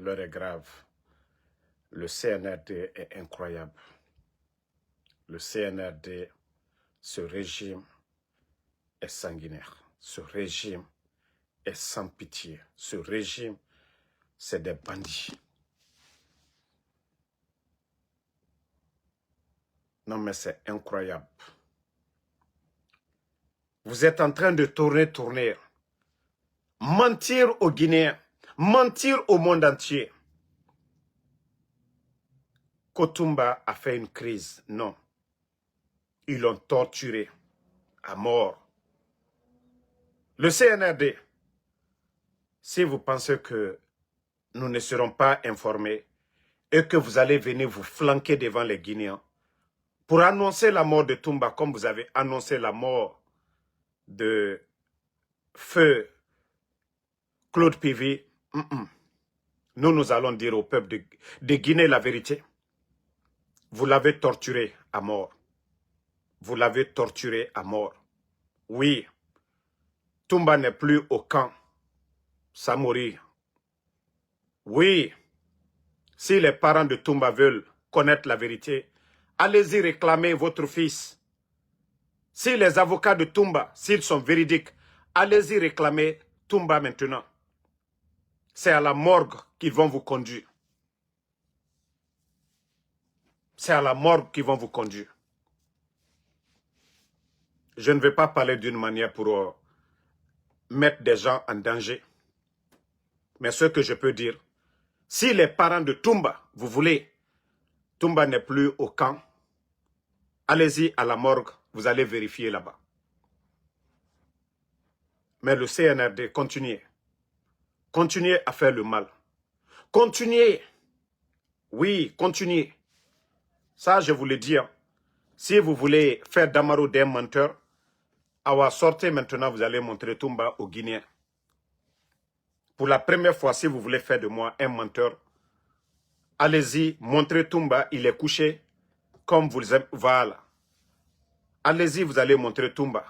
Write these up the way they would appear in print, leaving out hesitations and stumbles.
l'heure est grave. Le CNRD est incroyable. Le CNRD, ce régime est sanguinaire. Ce régime est sans pitié. Ce régime, c'est des bandits. Non mais c'est incroyable. Vous êtes en train de tourner. Mentir aux Guinéens. Mentir au monde entier. Kotumba a fait une crise. Non. Ils l'ont torturé à mort. Le CNRD, si vous pensez que nous ne serons pas informés et que vous allez venir vous flanquer devant les Guinéens pour annoncer la mort de Toumba comme vous avez annoncé la mort de Feu Claude Pivi, nous allons dire au peuple de Guinée la vérité. Vous l'avez torturé à mort. Vous l'avez torturé à mort. Oui, Toumba n'est plus au camp Samori. Oui, si les parents de Toumba veulent connaître la vérité, allez-y réclamer votre fils. Si les avocats de Toumba, s'ils sont véridiques, allez-y réclamer Toumba maintenant. C'est à la morgue qu'ils vont vous conduire. C'est à la morgue qu'ils vont vous conduire. Je ne vais pas parler d'une manière pour mettre des gens en danger. Mais ce que je peux dire, si les parents de Toumba, vous voulez, Toumba n'est plus au camp, allez-y à la morgue, vous allez vérifier là-bas. Mais le CNRD, continuez. Continuez à faire le mal. Continuez. Oui, continuez. Ça, je vous le dis. Si vous voulez faire d'Amaro d'un menteur, sortez maintenant, vous allez montrer Toumba aux Guinéens. Pour la première fois, si vous voulez faire de moi un menteur, allez-y, montrez Toumba, il est couché comme vous aimez. Voilà. Allez-y, vous allez montrer Toumba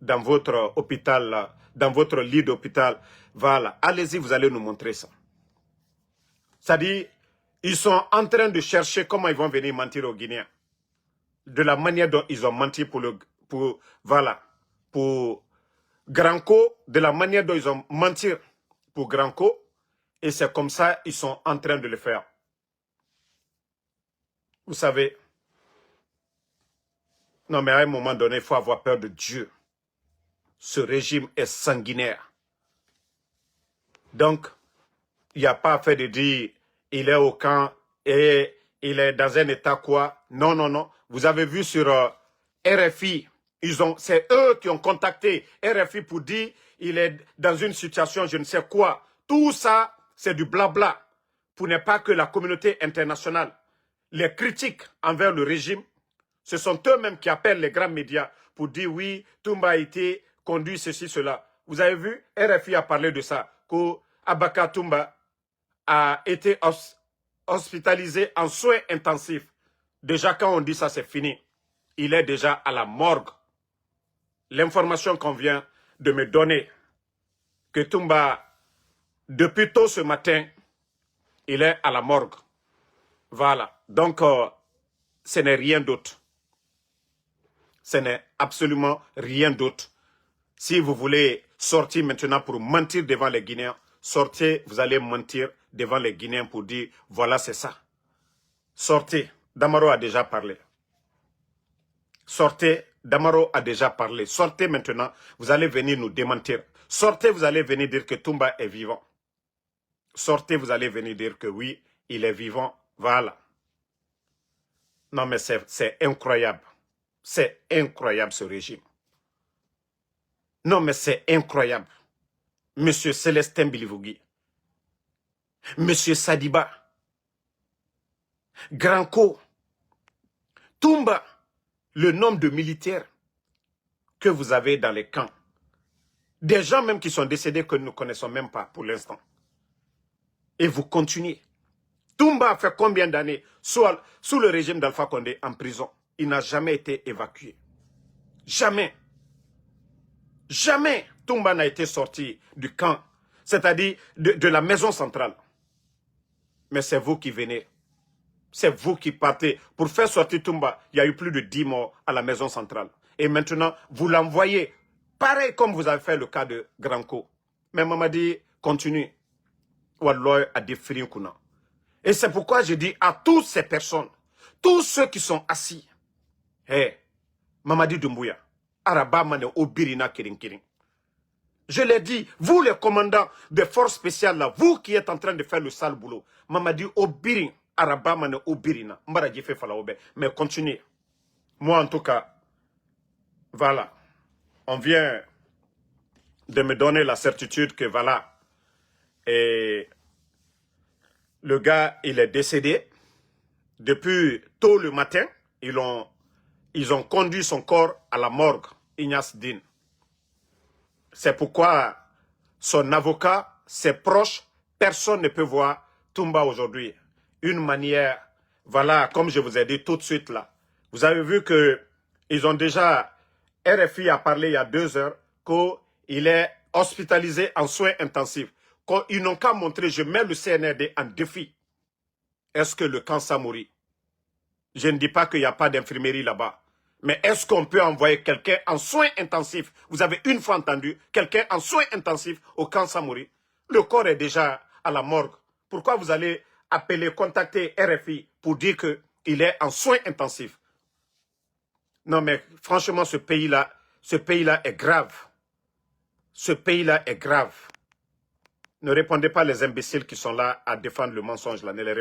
dans votre hôpital, dans votre lit d'hôpital. Voilà. Allez-y, vous allez nous montrer ça. C'est-à-dire, ils sont en train de chercher comment ils vont venir mentir aux Guinéens. De la manière dont ils ont menti pour Granco, de la manière dont ils ont menti pour Granco, et c'est comme ça ils sont en train de le faire. Vous savez, non mais à un moment donné, il faut avoir peur de Dieu. Ce régime est sanguinaire. Donc, il n'y a pas à faire de dire, il est au camp et il est dans un état quoi. Non, non, non. Vous avez vu sur RFI, c'est eux qui ont contacté RFI pour dire il est dans une situation je ne sais quoi. Tout ça, c'est du blabla. Pour ne pas que la communauté internationale les critique envers le régime. Ce sont eux-mêmes qui appellent les grands médias pour dire oui, Toumba a été conduit ceci, cela. Vous avez vu, RFI a parlé de ça, que Abaka Toumba a été hospitalisé en soins intensifs. Déjà, quand on dit ça, c'est fini. Il est déjà à la morgue. L'information qu'on vient de me donner, que Toumba, depuis tôt ce matin, il est à la morgue. Voilà. Donc, ce n'est rien d'autre. Ce n'est absolument rien d'autre. Si vous voulez sortir maintenant pour mentir devant les Guinéens, sortez, vous allez mentir devant les Guinéens pour dire, voilà, c'est ça. Sortez. Damaro a déjà parlé. Sortez. Damaro a déjà parlé. Sortez maintenant. Vous allez venir nous démentir. Sortez, vous allez venir dire que Toumba est vivant. Sortez, vous allez venir dire que oui, il est vivant. Voilà. Non, mais c'est incroyable. C'est incroyable ce régime. Non, mais c'est incroyable. Monsieur Célestin Bilivogui. Monsieur Sadiba. Granco. Toumba. Le nombre de militaires que vous avez dans les camps. Des gens même qui sont décédés que nous ne connaissons même pas pour l'instant. Et vous continuez. Toumba a fait combien d'années sous le régime d'Alpha Condé en prison? Il n'a jamais été évacué. Jamais. Jamais Toumba n'a été sorti du camp, c'est-à-dire de la maison centrale. Mais c'est vous qui venez. C'est vous qui partez. Pour faire sortir Toumba, il y a eu plus de 10 morts à la maison centrale. Et maintenant, vous l'envoyez, pareil comme vous avez fait le cas de Granco. Mais Mamadi continue. Wallah a défini Kuna. Et c'est pourquoi je dis à toutes ces personnes, tous ceux qui sont assis, hey, Mamadi Doumbouya, Araba Mane Obirina Kirin Kirin. Je l'ai dit, vous les commandants des forces spéciales là, vous qui êtes en train de faire le sale boulot, Mamadi Obirin, Araba Mane Obirina, Mbaraji fait Falaobe, mais continuez. Moi en tout cas, voilà, on vient de me donner la certitude que voilà, et le gars il est décédé. Depuis tôt le matin, ils ont conduit son corps à la morgue, Ignace Din. C'est pourquoi son avocat, ses proches, personne ne peut voir Toumba aujourd'hui. Une manière, voilà, comme je vous ai dit tout de suite là. Vous avez vu que ils ont déjà, RFI a parlé il y a 2 heures, qu'il est hospitalisé en soins intensifs. Ils n'ont qu'à montrer, je mets le CNRD en défi. Est-ce que le camp Samori, je ne dis pas qu'il n'y a pas d'infirmerie là-bas, mais est-ce qu'on peut envoyer quelqu'un en soins intensifs? Vous avez une fois entendu quelqu'un en soins intensifs au camp Samori? Le corps est déjà à la morgue. Pourquoi vous allez appeler, contacter RFI pour dire qu'il est en soins intensifs? Non mais franchement, ce pays-là est grave. Ce pays-là est grave. Ne répondez pas les imbéciles qui sont là à défendre le mensonge là. Ne les